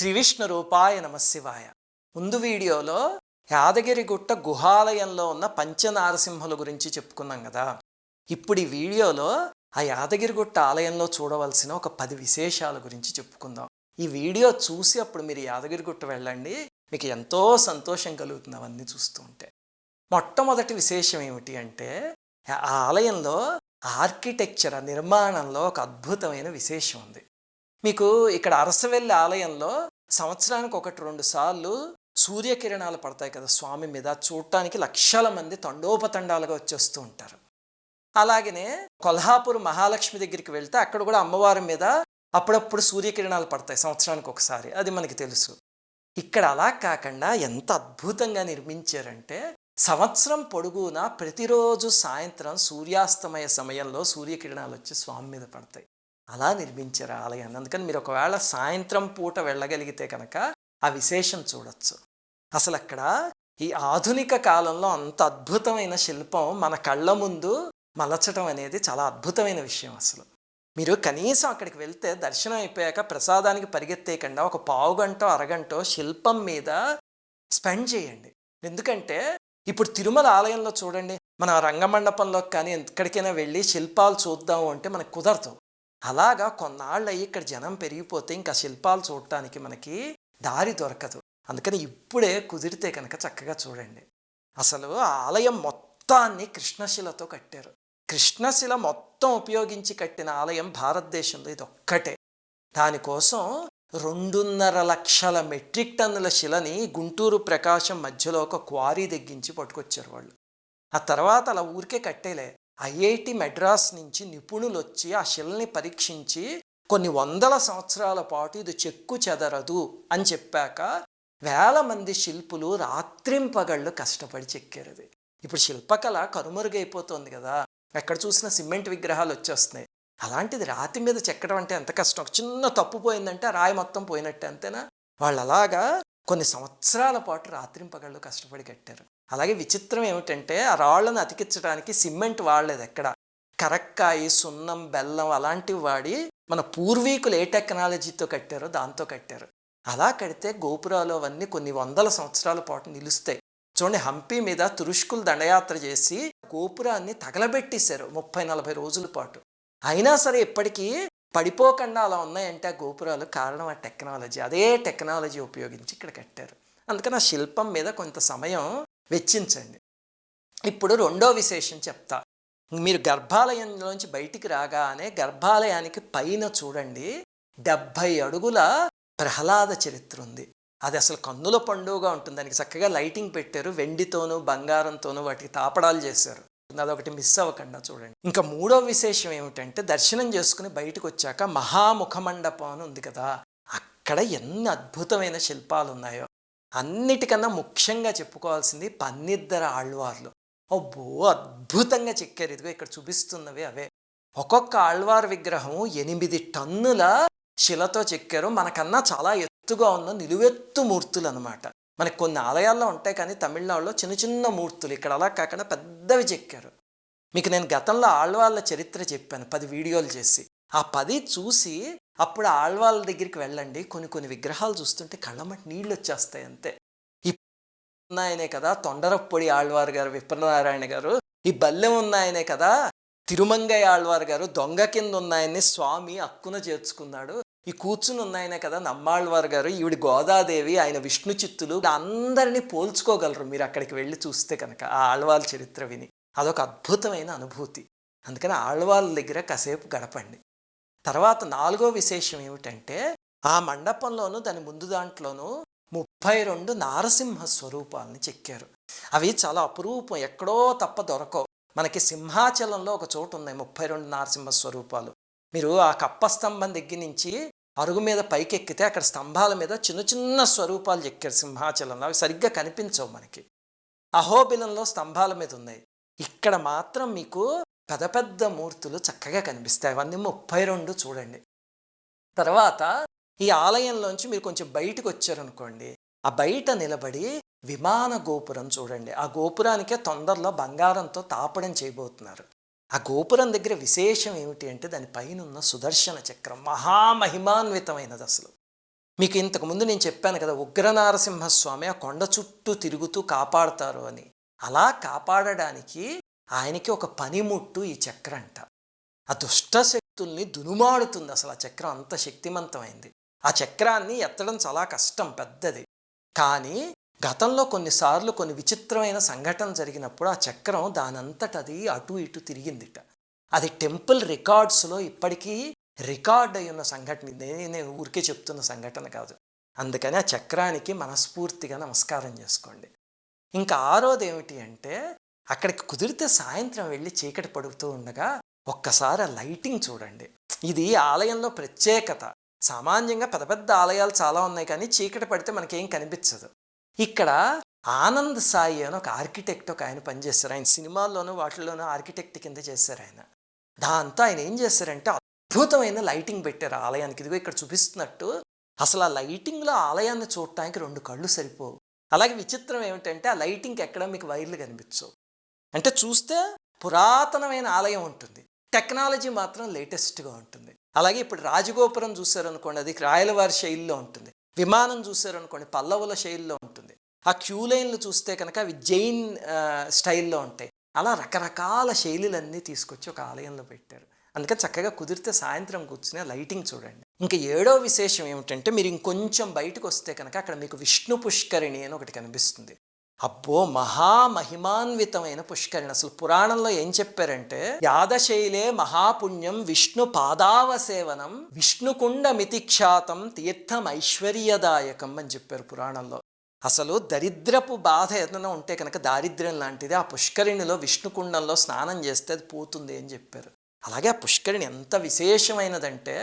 శ్రీ విష్ణు రూపాయ నమశివాయ. ముందు వీడియోలో యాదగిరిగుట్ట గుహాలయంలో ఉన్న పంచనారసింహుల గురించి చెప్పుకున్నాం కదా. ఇప్పుడు ఈ వీడియోలో ఆ యాదగిరిగుట్ట ఆలయంలో చూడవలసిన ఒక 10 విశేషాల గురించి చెప్పుకుందాం. ఈ వీడియో చూసి అప్పుడు మీరు యాదగిరిగుట్ట వెళ్ళండి, మీకు ఎంతో సంతోషం కలుగుతుంది అవన్నీ చూస్తూ ఉంటే. మొట్టమొదటి విశేషం ఏమిటి అంటే, ఆ ఆలయంలో ఆర్కిటెక్చర్, నిర్మాణంలో ఒక అద్భుతమైన విశేషం ఉంది. మీకు ఇక్కడ అరసవెల్లి ఆలయంలో సంవత్సరానికి 1-2 సార్లు సూర్యకిరణాలు పడతాయి కదా స్వామి మీద. చూడటానికి లక్షల మంది తండోపతండాలుగా వచ్చేస్తూ ఉంటారు. అలాగనే కొల్హాపూర్ మహాలక్ష్మి దగ్గరికి వెళ్తే అక్కడ కూడా అమ్మవారి మీద అప్పుడప్పుడు సూర్యకిరణాలు పడతాయి సంవత్సరానికి ఒకసారి, అది మనకి తెలుసు. ఇక్కడ అలా కాకుండా ఎంత అద్భుతంగా నిర్మించారంటే, సంవత్సరం పొడుగునా ప్రతిరోజు సాయంత్రం సూర్యాస్తమయ సమయంలో సూర్యకిరణాలు వచ్చి స్వామి మీద పడతాయి. అలా నిర్మించారు ఆలయాన్ని. అందుకని మీరు ఒకవేళ సాయంత్రం పూట వెళ్ళగలిగితే కనుక ఆ విశేషం చూడొచ్చు. అసలు అక్కడ ఈ ఆధునిక కాలంలో అంత అద్భుతమైన శిల్పం మన కళ్ళ ముందు మలచడం అనేది చాలా అద్భుతమైన విషయం. అసలు మీరు కనీసం అక్కడికి వెళ్తే దర్శనం అయిపోయాక ప్రసాదానికి పరిగెత్తేయకుండా ఒక పావుగంట అరగంట శిల్పం మీద స్పెండ్ చేయండి. ఎందుకంటే ఇప్పుడు తిరుమల ఆలయంలో చూడండి, మన రంగమండపంలోకి కానీ ఎక్కడికైనా వెళ్ళి శిల్పాలు చూద్దాము అంటే మనకు కుదరదు. అలాగా కొన్నాళ్ళు అయ్యి ఇక్కడ జనం పెరిగిపోతే ఇంకా శిల్పాలు చూడటానికి మనకి దారి దొరకదు. అందుకని ఇప్పుడే కుదిరితే కనుక చక్కగా చూడండి. అసలు ఆలయం మొత్తాన్ని కృష్ణశిలతో కట్టారు. కృష్ణశిల మొత్తం ఉపయోగించి కట్టిన ఆలయం భారతదేశంలో ఇది ఒక్కటే. దానికోసం 2.5 లక్షల మెట్రిక్ టన్నుల శిలని గుంటూరు ప్రకాశం మధ్యలో ఒక క్వారీ దగ్గరించి పట్టుకొచ్చారు వాళ్ళు. ఆ తర్వాత అలా ఊరికే కట్టేలే, ఐఐటి మెడ్రాస్ నుంచి నిపుణులు వచ్చి ఆ శిలని పరీక్షించి కొన్ని 100 సంవత్సరాల పాటు ఇది చెక్కు చెదరదు అని చెప్పాక వేల మంది శిల్పులు రాత్రింపగళ్ళు కష్టపడి చెక్కారు. అది ఇప్పుడు శిల్పకళ కనుమరుగైపోతుంది కదా, ఎక్కడ చూసినా సిమెంట్ విగ్రహాలు వచ్చేస్తున్నాయి. అలాంటిది రాతి మీద చెక్కడం అంటే ఎంత కష్టం. చిన్న తప్పు పోయిందంటే రాయి మొత్తం పోయినట్టే, అంతేనా? వాళ్ళు అలాగా కొన్ని సంవత్సరాల పాటు రాత్రింపగళ్ళు కష్టపడి కట్టారు. అలాగే విచిత్రం ఏమిటంటే, ఆ రాళ్లను అతికించడానికి సిమెంట్ వాడలేదు ఎక్కడ. కరక్కాయి, సున్నం, బెల్లం అలాంటివి వాడి మన పూర్వీకులు ఏ టెక్నాలజీతో కట్టారో దాంతో కట్టారు. అలా కడితే గోపురాలు అవన్నీ కొన్ని 100 సంవత్సరాల పాటు నిలుస్తాయి. చూడండి, హంపి మీద తురుష్కులు దండయాత్ర చేసి గోపురాన్ని తగలబెట్టేశారు 30-40 రోజుల పాటు. అయినా సరే ఇప్పటికీ పడిపోకుండా అలా ఉన్నాయంటే ఆ గోపురాలు కారణం ఆ టెక్నాలజీ. అదే టెక్నాలజీ ఉపయోగించి ఇక్కడ కట్టారు. అందుకని ఆ శిల్పం మీద కొంత సమయం వెచ్చించండి. ఇప్పుడు రెండో విశేషం చెప్తా. మీరు గర్భాలయంలోంచి బయటికి రాగానే గర్భాలయానికి పైన చూడండి 70 అడుగుల ప్రహ్లాద చరిత్ర ఉంది. అది అసలు కన్నుల పండుగగా ఉంటుంది. దానికి చక్కగా లైటింగ్ పెట్టారు, వెండితోనూ బంగారంతోనూ వాటికి తాపడాలు చేశారు. అదొకటి మిస్ అవ్వకుండా చూడండి. ఇంకా మూడో విశేషం ఏమిటంటే, దర్శనం చేసుకుని బయటకు వచ్చాక మహాముఖ మండపం అని ఉంది కదా, అక్కడ ఎన్ని అద్భుతమైన శిల్పాలు ఉన్నాయో. అన్నిటికన్నా ముఖ్యంగా చెప్పుకోవాల్సింది పన్నిద్దర ఆళ్వార్లు. అబ్బో, అద్భుతంగా చెక్కారు. ఇదిగో ఇక్కడ చూపిస్తున్నవి అవే. ఒక్కొక్క ఆళ్వార్ విగ్రహం 8 టన్నుల శిలతో చెక్కారు. మనకన్నా చాలా ఎత్తుగా ఉన్న నిలువెత్తు మూర్తులు అనమాట. మనకి కొన్ని ఆలయాల్లో ఉంటాయి కానీ తమిళనాడులో చిన్న చిన్న మూర్తులు, ఇక్కడ అలా కాకుండా పెద్దవి చెక్కారు. మీకు నేను గతంలో ఆళ్వార్ల చరిత్ర చెప్పాను 10 వీడియోలు చేసి. ఆ 10 చూసి అప్పుడు ఆళ్వార్ల దగ్గరికి వెళ్ళండి. కొన్ని విగ్రహాలు చూస్తుంటే కళ్ళమటి నీళ్ళు వచ్చేస్తాయి అంతే. ఉన్నాయనే కదా తొండరపొడి ఆళ్వార్ గారు, విప్రనారాయణ గారు. ఈ బల్లెం ఉన్నాయనే కదా తిరుమంగయ్య ఆళ్వార్ గారు దొంగ కింద ఉన్నాయని స్వామి అక్కున చేర్చుకున్నాడు. ఈ కూర్చుని ఉన్నాయనే కదా నమ్మాళ్వార్ గారు, ఈవిడి గోదాదేవి, ఆయన విష్ణు చిత్తులు. అందరినీ పోల్చుకోగలరు మీరు అక్కడికి వెళ్ళి చూస్తే కనుక ఆ ఆళ్వార్ల చరిత్ర విని. అదొక అద్భుతమైన అనుభూతి. అందుకని ఆళ్వార్ల దగ్గర కాసేపు గడపండి. తర్వాత 4వ విశేషం ఏమిటంటే, ఆ మండపంలోనూ దాని ముందు దాంట్లోనూ 32 నారసింహ స్వరూపాలని చెక్కారు. అవి చాలా అపురూపం, ఎక్కడో తప్ప దొరకవు. మనకి సింహాచలంలో ఒక చోటు ఉన్నాయి 32 నారసింహ స్వరూపాలు. మీరు ఆ కప్ప స్తంభం దగ్గర నుంచి అరుగు మీద పైకి ఎక్కితే అక్కడ స్తంభాల మీద చిన్న చిన్న స్వరూపాలు చెక్కారు సింహాచలంలో. అవి సరిగ్గా కనిపించవు మనకి. అహోబిలంలో స్తంభాల మీద ఉన్నాయి. ఇక్కడ మాత్రం మీకు పెద్ద పెద్ద మూర్తులు చక్కగా కనిపిస్తాయి. అవన్నీ 32 చూడండి. తర్వాత ఈ ఆలయంలోంచి మీరు కొంచెం బయటకు వచ్చారనుకోండి, ఆ బయట నిలబడి విమాన గోపురం చూడండి. ఆ గోపురానికే తొందరలో బంగారంతో తాపడం చేయబోతున్నారు. ఆ గోపురం దగ్గర విశేషం ఏమిటి అంటే, దాని పైన ఉన్న సుదర్శన చక్రం మహామహిమాన్వితమైనది. అసలు మీకు ఇంతకుముందు నేను చెప్పాను కదా, ఉగ్రనారసింహస్వామి ఆ కొండ చుట్టూ తిరుగుతూ కాపాడుతారు అని. అలా కాపాడడానికి ఆయనకి ఒక పనిముట్టు ఈ చక్రంట. ఆ దుష్ట శక్తుల్ని దునుమాడుతుంది. అసలు ఆ చక్రం అంత శక్తివంతమైంది. ఆ చక్రాన్ని ఎత్తడం చాలా కష్టం, పెద్దది. కానీ గతంలో కొన్నిసార్లు కొన్ని విచిత్రమైన సంఘటన జరిగినప్పుడు ఆ చక్రం దానంతటది అటు ఇటు తిరిగిందిట. అది టెంపుల్ రికార్డ్స్లో ఇప్పటికీ రికార్డ్ అయి ఉన్న సంఘటన. నేను ఊరికే చెప్తున్న సంఘటన కాదు. అందుకని ఆ చక్రానికి మనస్ఫూర్తిగా నమస్కారం చేసుకోండి. ఇంకా ఆరోది ఏమిటి అంటే, అక్కడికి కుదిరితే సాయంత్రం వెళ్ళి చీకటి పడుతూ ఉండగా ఒక్కసారి ఆ లైటింగ్ చూడండి. ఇది ఆలయంలో ప్రత్యేకత. సామాన్యంగా పెద్ద పెద్ద ఆలయాలు చాలా ఉన్నాయి, కానీ చీకటి పడితే మనకేం కనిపించదు. ఇక్కడ ఆనంద్ సాయి అని ఒక ఆర్కిటెక్ట్ ఒక ఆయన పనిచేస్తారు. ఆయన సినిమాల్లోనూ వాటిల్లోనూ ఆర్కిటెక్ట్ కింద చేశారు ఆయన. దాంతో ఆయన ఏం చేశారంటే అద్భుతమైన లైటింగ్ పెట్టారు ఆలయానికి. ఇదిగో ఇక్కడ చూపిస్తున్నట్టు అసలు ఆ లైటింగ్లో ఆలయాన్ని చూడటానికి 2 కళ్ళు సరిపోవు. అలాగే విచిత్రం ఏమిటంటే ఆ లైటింగ్కి ఎక్కడ మీకు వైర్లు కనిపించవు. అంటే చూస్తే పురాతనమైన ఆలయం ఉంటుంది, టెక్నాలజీ మాత్రం లేటెస్ట్గా ఉంటుంది. అలాగే ఇప్పుడు రాజగోపురం చూసారనుకోండి, అది రాయలవారి శైలిలో ఉంటుంది. విమానం చూసారనుకోండి, పల్లవుల శైలిలో ఉంటుంది. ఆ క్యూ లైన్లు చూస్తే కనుక అవి జైన్ స్టైల్లో ఉంటాయి. అలా రకరకాల శైలులన్నీ తీసుకొచ్చి ఒక ఆలయంలో పెట్టారు. అందుకని చక్కగా కుదిరితే సాయంత్రం కూర్చుని లైటింగ్ చూడండి. ఇంకా 7వ విశేషం ఏమిటంటే, మీరు ఇంకొంచెం బయటకు వస్తే కనుక అక్కడ మీకు విష్ణు పుష్కరిణి అని ఒకటి కనిపిస్తుంది. అబ్బో, మహామహిమాన్వితమైన పుష్కరిణి. అసలు పురాణంలో ఏం చెప్పారంటే, యాదశైలే మహాపుణ్యం విష్ణు పాదావసేవనం విష్ణుకుండ మితిక్షాతం తీర్థం ఐశ్వర్యదాయకం అని చెప్పారు పురాణంలో. అసలు దరిద్రపు బాధ ఏదైనా ఉంటే కనుక, దారిద్ర్యం లాంటిది, ఆ పుష్కరిణిలో విష్ణుకుండంలో స్నానం చేస్తే అది పోతుంది అని చెప్పారు. అలాగే ఆ పుష్కరిణి ఎంత విశేషమైనదంటే,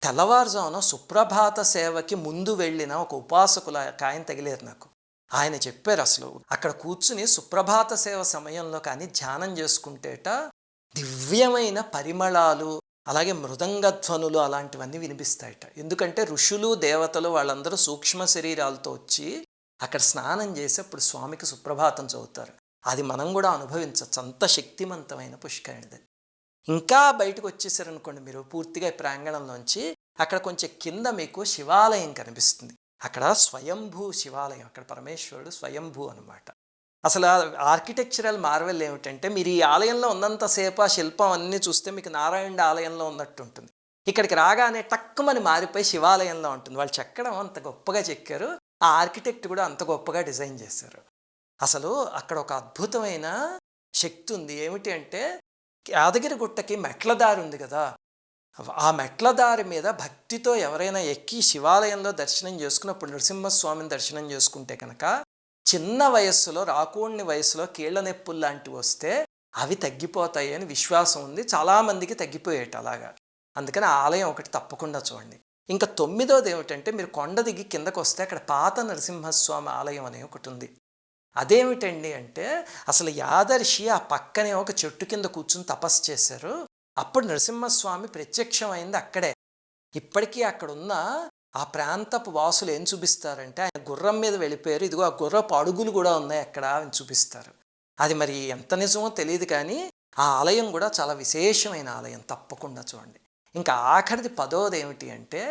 తెల్లవారుజామున సుప్రభాత సేవకి ముందు వెళ్ళిన ఒక ఉపాసకుల ఆయన తగిలేరు నాకు. ఆయన చెప్పారు, అసలు అక్కడ కూర్చుని సుప్రభాత సేవ సమయంలో కానీ ధ్యానం చేసుకుంటేట దివ్యమైన పరిమళాలు, అలాగే మృదంగధ్వనులు అలాంటివన్నీ వినిపిస్తాయట. ఎందుకంటే ఋషులు దేవతలు వాళ్ళందరూ సూక్ష్మ శరీరాలతో వచ్చి అక్కడ స్నానం చేసి అప్పుడు స్వామికి సుప్రభాతం చదువుతారు. అది మనం కూడా అనుభవించవచ్చు. అంత శక్తివంతమైన పుష్కరిణిది. ఇంకా బయటకు వచ్చేసారనుకోండి మీరు పూర్తిగా ప్రాంగణంలోంచి, అక్కడ కొంచెం కింద మీకు శివాలయం కనిపిస్తుంది. అక్కడ స్వయంభూ శివాలయం, అక్కడ పరమేశ్వరుడు స్వయంభూ అనమాట. అసలు ఆర్కిటెక్చరల్ మార్వెల్ ఏమిటంటే, మీరు ఈ ఆలయంలో ఉన్నంతసేపు ఆ శిల్పం అన్నీ చూస్తే మీకు నారాయణ ఆలయంలో ఉన్నట్టు ఉంటుంది. ఇక్కడికి రాగానే టక్కుమని మారిపోయి శివాలయంలో ఉంటుంది. వాళ్ళు చెక్కడం అంత గొప్పగా చెక్కారు, ఆ ఆర్కిటెక్ట్ కూడా అంత గొప్పగా డిజైన్ చేశారు. అసలు అక్కడ ఒక అద్భుతమైన శక్తి ఉంది. ఏమిటి అంటే, యాదగిరి గుట్టకి మెట్ల దారి ఉంది కదా, ఆ మెట్ల దారి మీద భక్తితో ఎవరైనా ఎక్కి శివాలయంలో దర్శనం చేసుకున్నప్పుడు, నరసింహస్వామిని దర్శనం చేసుకుంటే కనుక చిన్న వయస్సులో, రాకూడని వయసులో కీళ్ళ నొప్పులు లాంటివి వస్తే అవి తగ్గిపోతాయి అని విశ్వాసం ఉంది. చాలామందికి తగ్గిపోయేట అలాగా. అందుకని ఆ ఆలయం ఒకటి తప్పకుండా చూడండి. ఇంకా 9వది ఏమిటంటే, మీరు కొండ దిగి కిందకు వస్తే అక్కడ పాత నరసింహస్వామి ఆలయం అనే ఒకటి ఉంది. అదేమిటండి అంటే, అసలు యాదర్షి ఆ పక్కనే ఒక చెట్టు కింద కూర్చుని తపస్సు చేశారు. అప్పుడు నరసింహస్వామి ప్రత్యక్షమైంది అక్కడే. ఇప్పటికీ అక్కడున్న ఆ ప్రాంతపు వాసులు ఏం చూపిస్తారంటే, ఆయన గుర్రం మీద వెళ్ళిపోయారు, ఇదిగో ఆ గుర్రపు అడుగులు కూడా ఉన్నాయి అక్కడ అని చూపిస్తారు. అది మరి ఎంత నిజమో తెలియదు, కానీ ఆ ఆలయం కూడా చాలా విశేషమైన ఆలయం, తప్పకుండా చూడండి. ఇంకా ఆఖరిది 10వది ఏమిటి అంటే,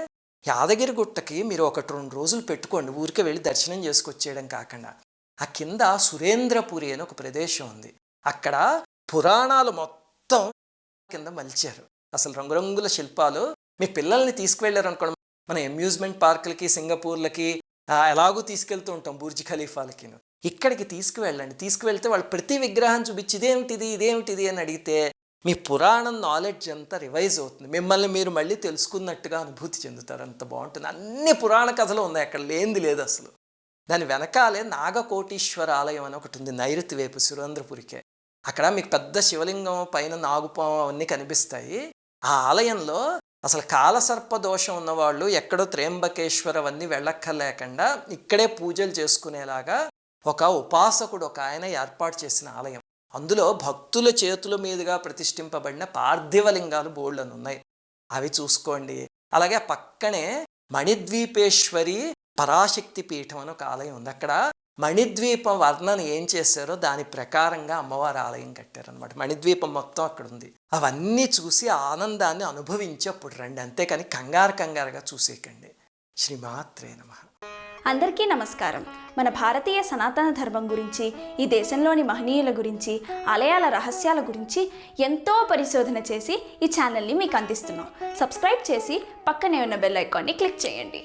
యాదగిరి గుట్టకి మీరు 1-2 రోజులు పెట్టుకోండి, ఊరికే వెళ్ళి దర్శనం చేసుకొచ్చేయడం కాకుండా. ఆ కింద సురేంద్రపురి అని ఒక ప్రదేశం ఉంది. అక్కడ పురాణాలు మొత్తం కింద మలిచారు. అసలు రంగురంగుల శిల్పాలు. మీ పిల్లల్ని తీసుకువెళ్ళారు అనుకోండి, మన అమ్యూజ్మెంట్ పార్కులకి, సింగపూర్లకి ఎలాగూ తీసుకెళ్తూ ఉంటాం, బుర్జ్ ఖలీఫాలకి. ఇక్కడికి తీసుకువెళ్ళండి. తీసుకువెళ్తే వాళ్ళు ప్రతి విగ్రహం చూపించి ఇదేమిటిది అని అడిగితే మీ పురాణం నాలెడ్జ్ అంతా రివైజ్ అవుతుంది. మిమ్మల్ని మీరు మళ్ళీ తెలుసుకున్నట్టుగా అనుభూతి చెందుతారు. అంత బాగుంటుంది. అన్ని పురాణ కథలు ఉన్నాయి, అక్కడ లేనిది లేదు అసలు. దాని వెనకాలే నాగకోటీశ్వర ఆలయం అని ఒకటి ఉంది, నైరుతి వైపు సురేంద్రపురికే. అక్కడ మీకు పెద్ద శివలింగం పైన నాగుపాము అవన్నీ కనిపిస్తాయి. ఆ ఆలయంలో అసలు కాలసర్ప దోషం ఉన్నవాళ్ళు ఎక్కడో త్రయంబకేశ్వర అవన్నీ వెళ్ళక్కర్లేకుండా ఇక్కడే పూజలు చేసుకునేలాగా ఒక ఉపాసకుడు ఒక ఆయన ఏర్పాటు చేసిన ఆలయం. అందులో భక్తుల చేతుల మీదుగా ప్రతిష్ఠింపబడిన పార్థివలింగాలు బోల్డని ఉన్నాయి, అవి చూసుకోండి. అలాగే పక్కనే మణిద్వీపేశ్వరి పరాశక్తి పీఠం అని ఒక ఆలయం ఉంది. అక్కడ మణిద్వీపం వర్ణన ఏం చేశారో దాని ప్రకారంగా అమ్మవారి ఆలయం కట్టారనమాట. మణిద్వీపం మొత్తం అక్కడ ఉంది. అవన్నీ చూసి ఆనందాన్ని అనుభవించి అప్పుడు రండి, అంతేకాని కంగారుగా చూసేయకండి. శ్రీమాత్రే నమః. అందరికీ నమస్కారం. మన భారతీయ సనాతన ధర్మం గురించి, ఈ దేశంలోని మహనీయుల గురించి, ఆలయాల రహస్యాల గురించి ఎంతో పరిశోధన చేసి ఈ ఛానల్ని మీకు అందిస్తున్నాం. సబ్స్క్రైబ్ చేసి పక్కనే ఉన్న బెల్ ఐకాన్ని క్లిక్ చేయండి.